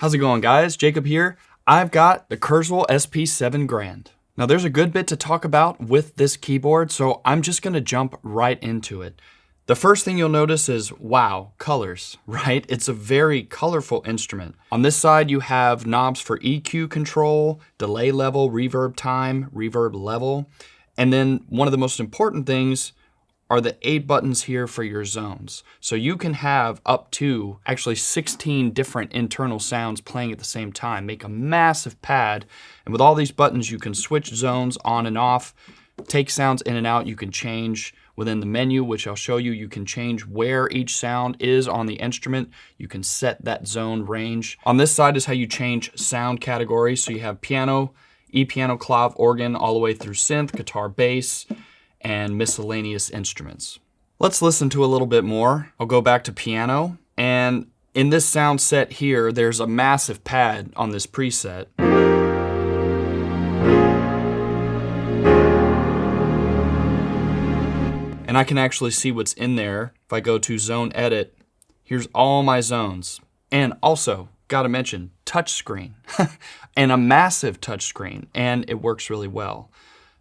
How's it going, guys? Jacob here. I've got the Kurzweil SP7 Grand. Now there's a good bit to talk about with this keyboard, so I'm just gonna jump right into it. The first thing you'll notice is, wow, colors, right? It's a very colorful instrument. On this side, you have knobs for EQ control, delay level, reverb time, reverb level. And then one of the most important things are the 8 buttons here for your zones. So you can have up to actually 16 different internal sounds playing at the same time, make a massive pad. And with all these buttons, you can switch zones on and off, take sounds in and out. You can change within the menu, which I'll show you. You can change where each sound is on the instrument. You can set that zone range. On this side is how you change sound categories. So you have piano, E-piano, clav, organ, all the way through synth, guitar, bass, and miscellaneous instruments. Let's listen to a little bit more. I'll go back to piano, and in this sound set here, there's a massive pad on this preset. And I can actually see what's in there. If I go to zone edit, here's all my zones. And also, gotta mention, touchscreen. And a massive touchscreen, and it works really well.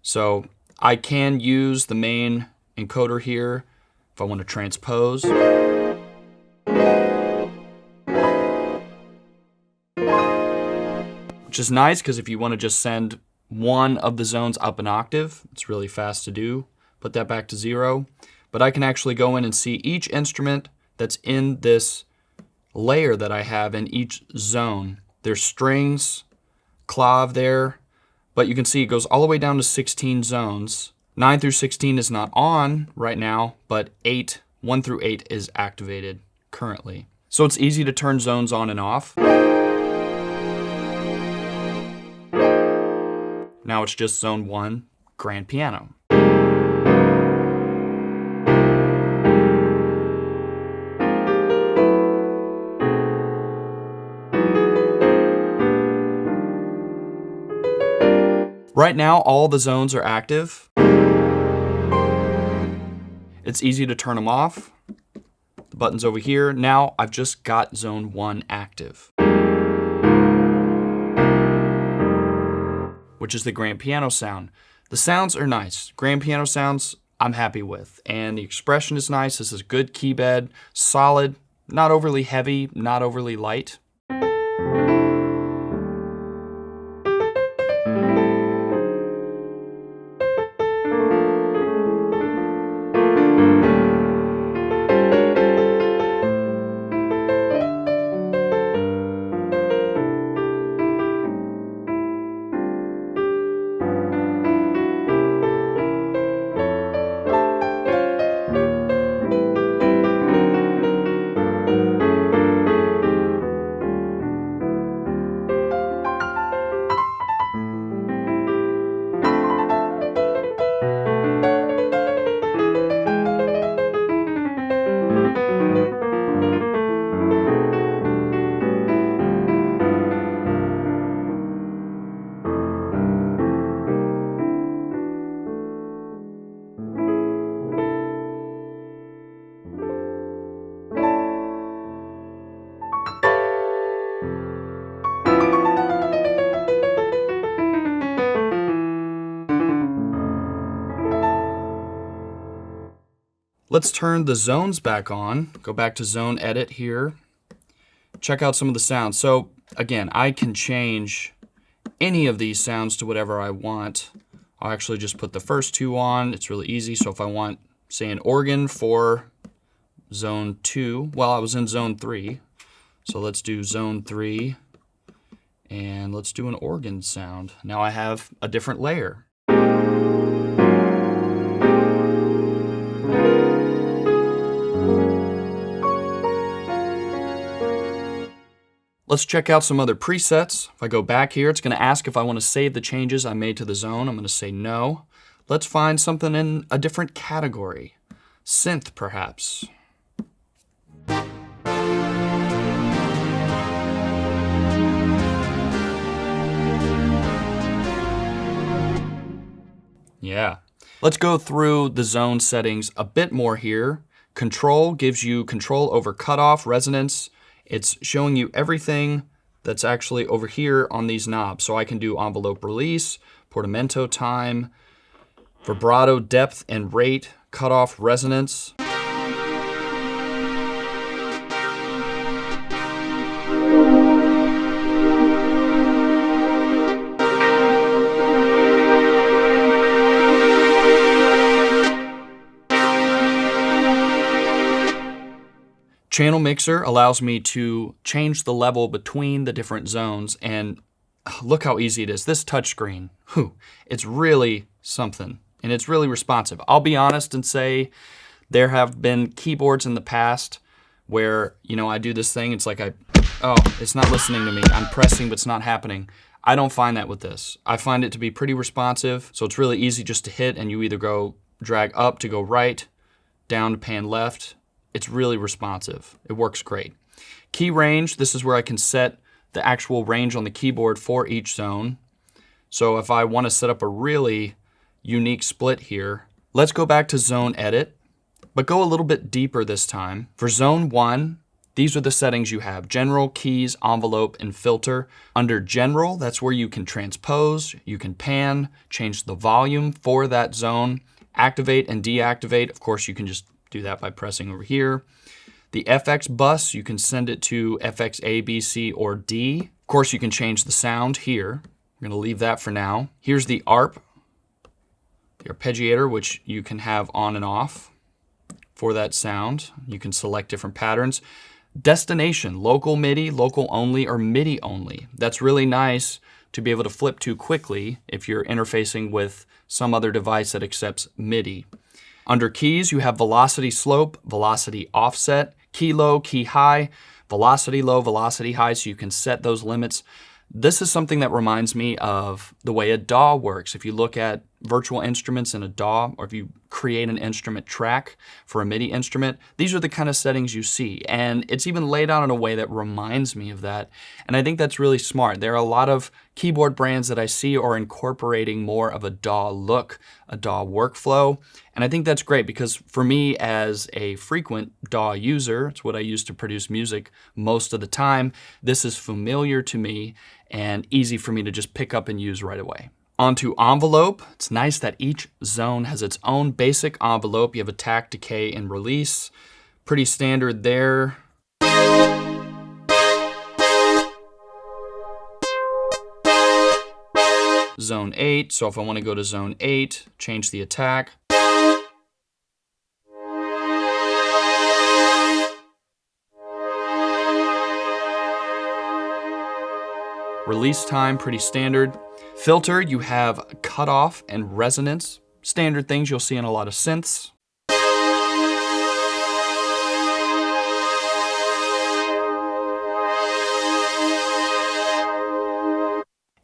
So I can use the main encoder here if I want to transpose. Which is nice because if you want to just send one of the zones up an octave, it's really fast to do. Put that back to 0. But I can actually go in and see each instrument that's in this layer that I have in each zone. There's strings, clav there, but you can see it goes all the way down to 16 zones. 9 through 16 is not on right now, but 1 through 8 is activated currently. So it's easy to turn zones on and off. Now it's just zone 1, grand piano. Right now, all the zones are active. It's easy to turn them off. The button's over here. Now I've just got zone 1 active, which is the grand piano sound. The sounds are nice. Grand piano sounds I'm happy with. And the expression is nice. This is good keybed, solid, not overly heavy, not overly light. Let's turn the zones back on. Go back to zone edit here. Check out some of the sounds. So again, I can change any of these sounds to whatever I want. I'll actually just put the first 2 on. It's really easy. So if I want, say, an organ for zone 2, well, I was in zone 3. So let's do zone 3 and let's do an organ sound. Now I have a different layer. Let's check out some other presets. If I go back here, it's going to ask if I want to save the changes I made to the zone. I'm going to say no. Let's find something in a different category. Synth, perhaps. Yeah. Let's go through the zone settings a bit more here. Control gives you control over cutoff, resonance. It's showing you everything that's actually over here on these knobs. So I can do envelope release, portamento time, vibrato depth and rate, cutoff resonance. Channel Mixer allows me to change the level between the different zones, and look how easy it is. This touchscreen, it's really something, and it's really responsive. I'll be honest and say there have been keyboards in the past where, I do this thing, it's like it's not listening to me. I'm pressing, but it's not happening. I don't find that with this. I find it to be pretty responsive, so it's really easy just to hit, and you either go drag up to go right, down to pan left. It's really responsive. It works great. Key range, this is where I can set the actual range on the keyboard for each zone. So if I want to set up a really unique split here, let's go back to zone edit, but go a little bit deeper this time. For zone 1, these are the settings you have: general, keys, envelope, and filter. Under general, that's where you can transpose, you can pan, change the volume for that zone, activate and deactivate. Of course, you can just do that by pressing over here. The FX bus, you can send it to FX A, B, C, or D. Of course, you can change the sound here. I'm going to leave that for now. Here's the ARP, the Arpeggiator, which you can have on and off for that sound. You can select different patterns. Destination, local MIDI, local only, or MIDI only. That's really nice to be able to flip to quickly if you're interfacing with some other device that accepts MIDI. Under keys, you have velocity slope, velocity offset, key low, key high, velocity low, velocity high, so you can set those limits. This is something that reminds me of the way a DAW works. If you look at virtual instruments in a DAW, or if you create an instrument track for a MIDI instrument, these are the kind of settings you see. And it's even laid out in a way that reminds me of that. And I think that's really smart. There are a lot of keyboard brands that I see are incorporating more of a DAW look, a DAW workflow. And I think that's great because for me as a frequent DAW user, it's what I use to produce music most of the time, this is familiar to me and easy for me to just pick up and use right away. Onto envelope. It's nice that each zone has its own basic envelope. You have attack, decay, and release. Pretty standard there. Zone 8, so if I want to go to zone 8, change the attack. Release time, pretty standard. Filter, you have cutoff and resonance. Standard things you'll see in a lot of synths.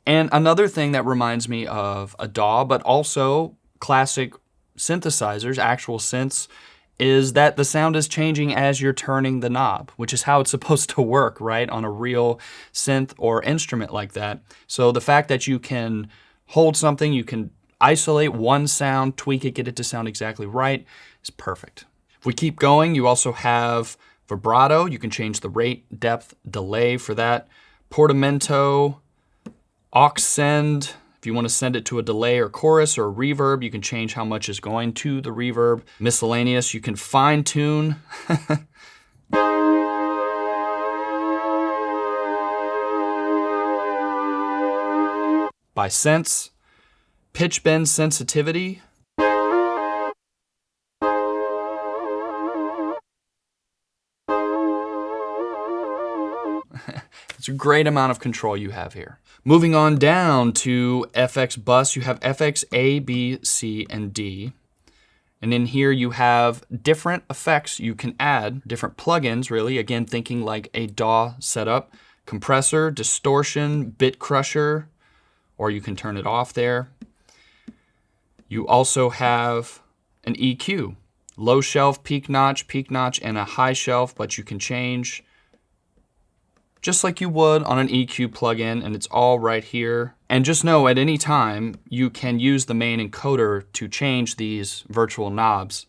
And another thing that reminds me of a DAW, but also classic synthesizers, actual synths, is that the sound is changing as you're turning the knob, which is how it's supposed to work, right, on a real synth or instrument like that. So the fact that you can hold something, you can isolate one sound, tweak it, get it to sound exactly right, is perfect. If we keep going, you also have vibrato. You can change the rate, depth, delay for that. Portamento, aux send. If you want to send it to a delay or chorus or a reverb, you can change how much is going to the reverb. Miscellaneous, you can fine tune. By sense. Pitch bend sensitivity. It's a great amount of control you have here. Moving on down to FX bus, you have FX A, B, C, and D. And in here you have different effects you can add, different plugins really, again thinking like a DAW setup. Compressor, distortion, bit crusher, or you can turn it off there. You also have an EQ, low shelf, peak notch, and a high shelf, but you can change just like you would on an EQ plugin, and it's all right here. And just know at any time you can use the main encoder to change these virtual knobs.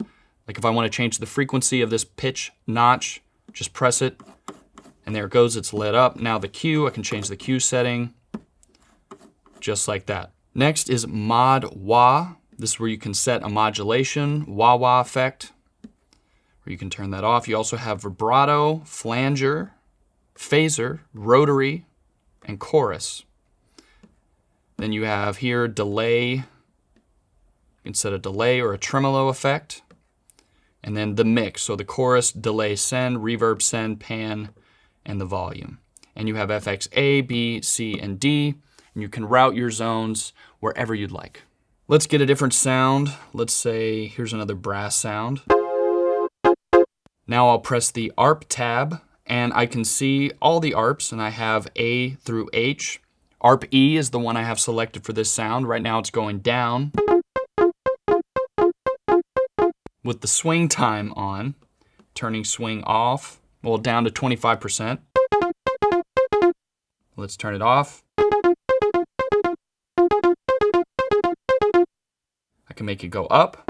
Like if I want to change the frequency of this pitch notch, just press it And there it goes, it's lit up. Now the Q, I can change the Q setting just like that. Next is mod wah. This is where you can set a modulation, wah-wah effect, where you can turn that off. You also have vibrato, flanger, phaser, rotary, and chorus. Then you have here delay. You can set a delay or a tremolo effect. And then the mix, so the chorus, delay send, reverb send, pan, and the volume. And you have FX A, B, C, and D, and you can route your zones wherever you'd like. Let's get a different sound. Let's say, here's another brass sound. Now I'll press the ARP tab, and I can see all the ARPs, and I have A through H. ARP E is the one I have selected for this sound. Right now it's going down. With the swing time on, turning swing off, well, down to 25%. Let's turn it off. I can make it go up.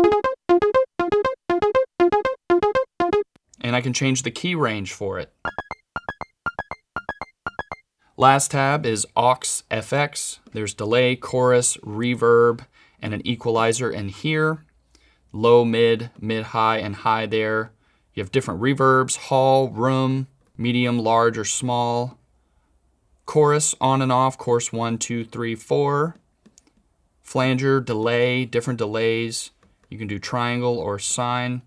And I can change the key range for it. Last tab is aux FX. There's delay, chorus, reverb, and an equalizer in here. Low, mid, mid-high, and high there. You have different reverbs, hall, room, medium, large, or small. Chorus on and off, chorus 1, 2, 3, 4. Flanger, delay, different delays. You can do triangle or sine.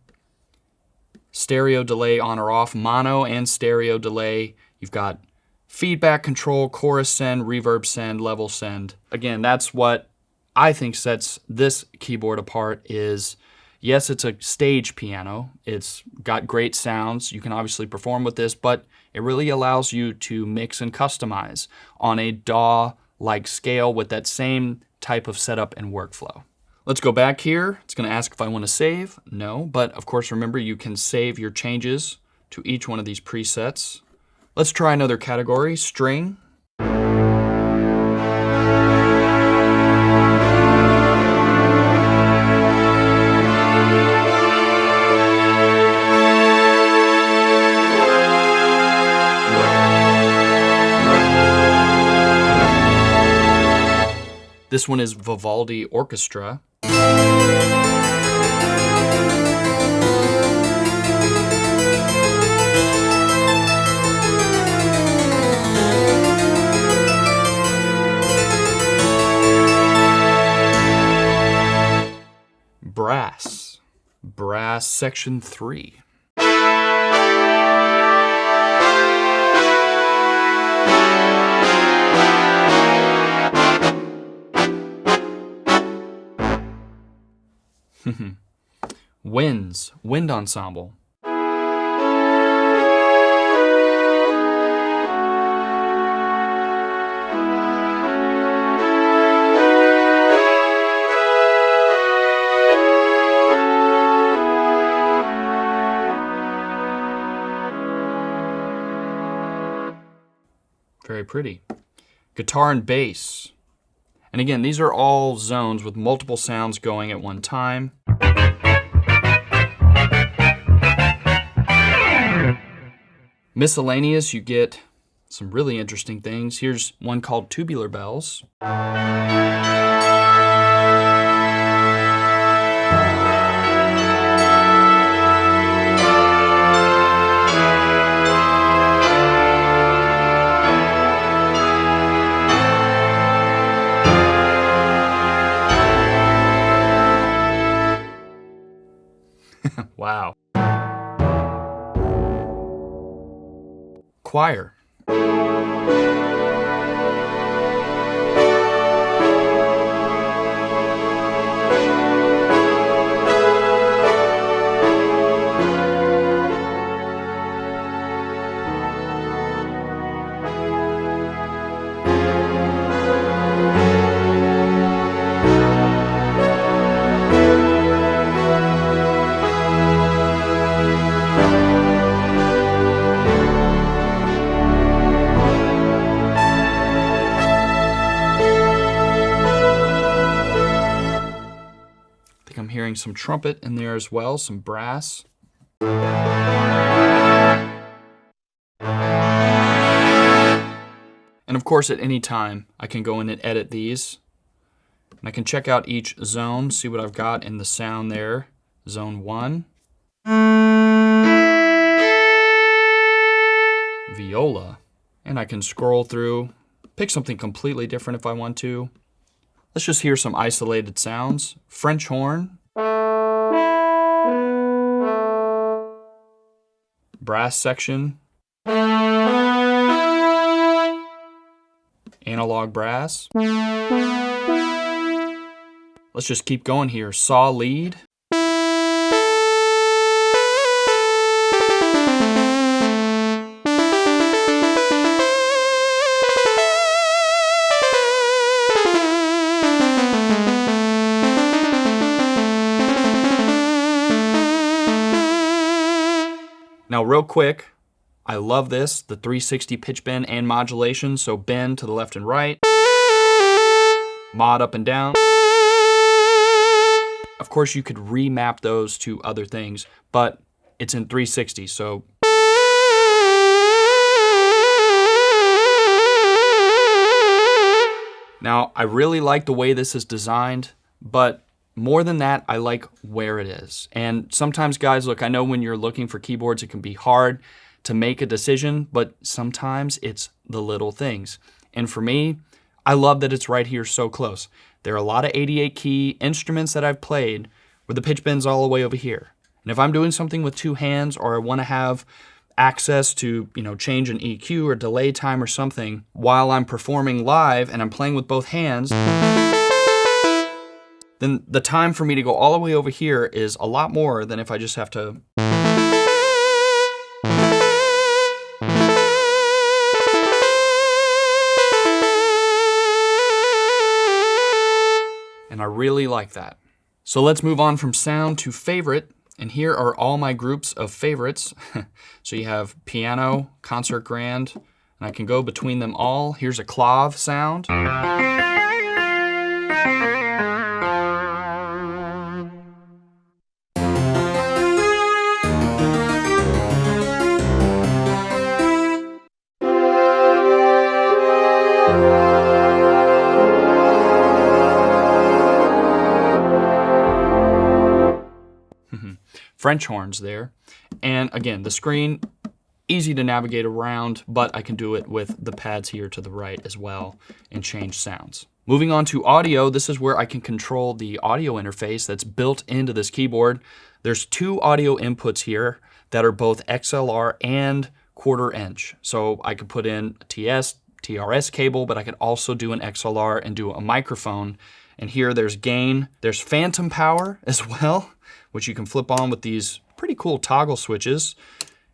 Stereo delay on or off, mono and stereo delay. You've got feedback control, chorus send, reverb send, level send. Again, that's what I think sets this keyboard apart is, yes, it's a stage piano. It's got great sounds. You can obviously perform with this, but it really allows you to mix and customize on a DAW-like scale with that same type of setup and workflow. Let's go back here. It's going to ask if I want to save. No, but of course, remember, you can save your changes to each one of these presets. Let's try another category, string. This one is Vivaldi Orchestra. Brass section 3. Wind ensemble. Very pretty. Guitar and bass. And again, these are all zones with multiple sounds going at one time. Miscellaneous, you get some really interesting things. Here's one called Tubular Bells. Wow. Choir. Hearing some trumpet in there as well, some brass. And of course, at any time, I can go in and edit these. And I can check out each zone, see what I've got in the sound there. Zone 1. Viola. And I can scroll through, pick something completely different if I want to. Let's just hear some isolated sounds. French horn. Brass section. Analog brass. Let's just keep going here. Saw lead. Now real quick, I love this, the 360 pitch bend and modulation, so bend to the left and right, mod up and down. Of course you could remap those to other things, but it's in 360, so. Now I really like the way this is designed, but more than that, I like where it is. And sometimes guys, look, I know when you're looking for keyboards, it can be hard to make a decision, but sometimes it's the little things. And for me, I love that it's right here so close. There are a lot of 88 key instruments that I've played where the pitch bend's all the way over here. And if I'm doing something with two hands, or I want to have access to, change an EQ or delay time or something while I'm performing live and I'm playing with both hands, then the time for me to go all the way over here is a lot more than if I just have to. And I really like that. So let's move on from sound to favorite. And here are all my groups of favorites. So you have piano, concert grand, and I can go between them all. Here's a clav sound. French horns there. And again, the screen, easy to navigate around, but I can do it with the pads here to the right as well and change sounds. Moving on to audio, this is where I can control the audio interface that's built into this keyboard. There's two audio inputs here that are both XLR and 1/4 inch. So I could put in a TRS cable, but I could also do an XLR and do a microphone. And here there's gain, there's phantom power as well, which you can flip on with these pretty cool toggle switches.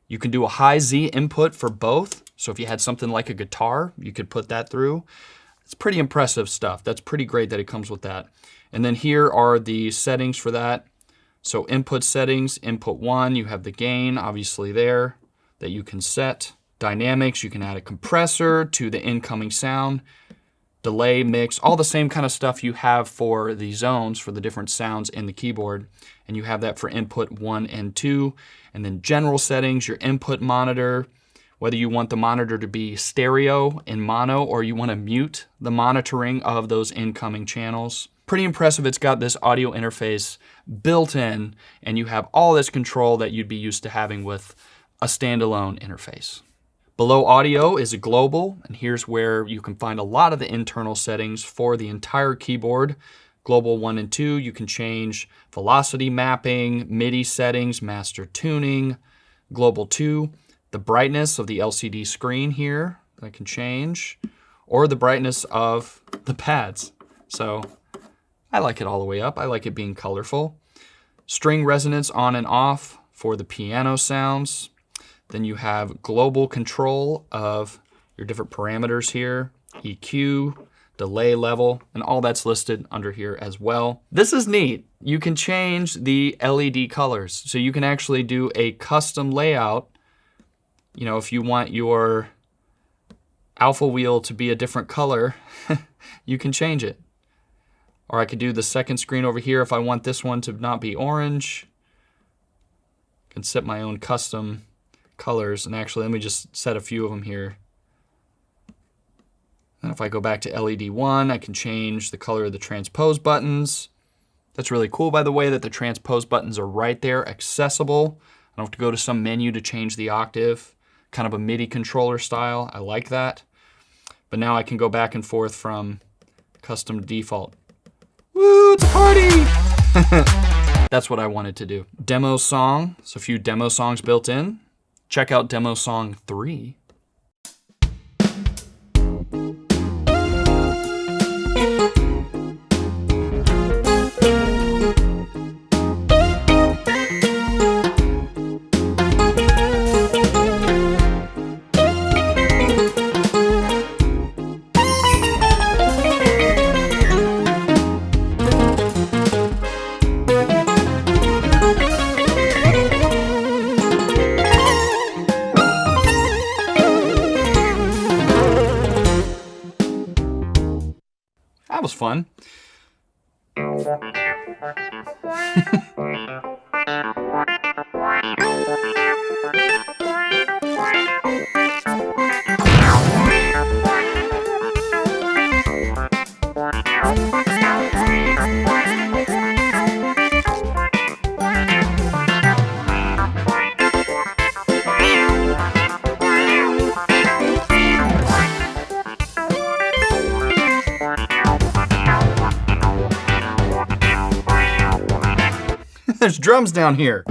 You can do a high Z input for both. So if you had something like a guitar, you could put that through. It's pretty impressive stuff. That's pretty great that it comes with that. And then here are the settings for that. So input settings, input 1, you have the gain obviously there that you can set. Dynamics, you can add a compressor to the incoming sound. Delay, mix, all the same kind of stuff you have for the zones for the different sounds in the keyboard. And you have that for input 1 and 2. And then general settings, your input monitor, whether you want the monitor to be stereo in mono or you want to mute the monitoring of those incoming channels. Pretty impressive. It's got this audio interface built in, and you have all this control that you'd be used to having with a standalone interface. Below audio is a global, and here's where you can find a lot of the internal settings for the entire keyboard. Global 1 and 2, you can change velocity mapping, MIDI settings, master tuning. Global 2, the brightness of the LCD screen here, I can change, or the brightness of the pads. So I like it all the way up. I like it being colorful. String resonance on and off for the piano sounds. Then you have global control of your different parameters here, EQ, delay level, and all that's listed under here as well. This is neat. You can change the LED colors. So you can actually do a custom layout. If you want your alpha wheel to be a different color, you can change it. Or I could do the second screen over here if I want this one to not be orange. I can set my own custom colors, and actually let me just set a few of them here. And if I go back to LED 1, I can change the color of the transpose buttons. That's really cool, by the way, that the transpose buttons are right there, accessible. I don't have to go to some menu to change the octave. Kind of a MIDI controller style. I like that. But now I can go back and forth from custom to default. Woo, it's a party! That's what I wanted to do. Demo song, so a few demo songs built in. Check out demo song 3. That was fun. There's drums down here.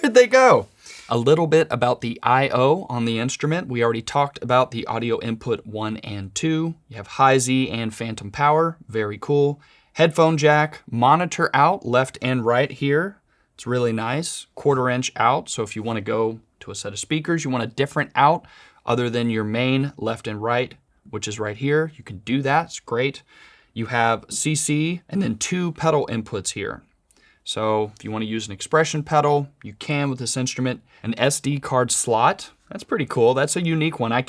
Where'd they go? A little bit about the I/O on the instrument. We already talked about the audio input 1 and 2. You have high Z and phantom power, very cool. Headphone jack, monitor out, left and right here. It's really nice. 1/4 inch out, so if you want to go to a set of speakers, you want a different out other than your main left and right, which is right here, you can do that, it's great. You have CC and then 2 pedal inputs here. So if you want to use an expression pedal, you can with this instrument. An SD card slot, that's pretty cool. That's a unique one. I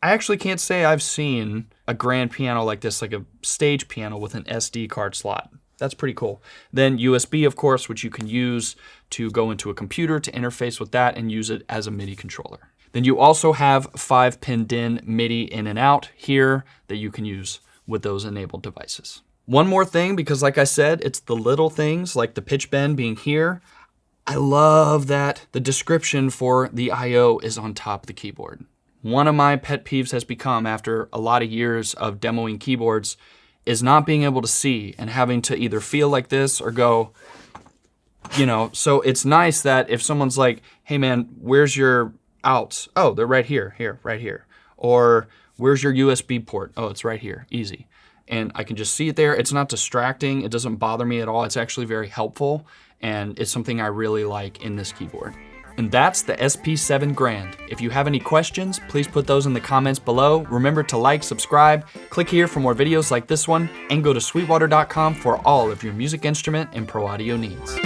actually can't say I've seen a grand piano like this, like a stage piano with an SD card slot. That's pretty cool. Then USB, of course, which you can use to go into a computer to interface with that and use it as a MIDI controller. Then you also have 5-pin DIN MIDI in and out here that you can use with those enabled devices. One more thing, because like I said, it's the little things like the pitch bend being here. I love that the description for the I/O is on top of the keyboard. One of my pet peeves has become, after a lot of years of demoing keyboards, is not being able to see and having to either feel like this or go, you know, so it's nice that if someone's like, hey man, where's your outs? Oh, they're right here, right here. Or where's your USB port? Oh, it's right here, easy. And I can just see it there. It's not distracting. It doesn't bother me at all. It's actually very helpful. And it's something I really like in this keyboard. And that's the SP7 Grand. If you have any questions, please put those in the comments below. Remember to like, subscribe, click here for more videos like this one, and go to sweetwater.com for all of your music instrument and pro audio needs.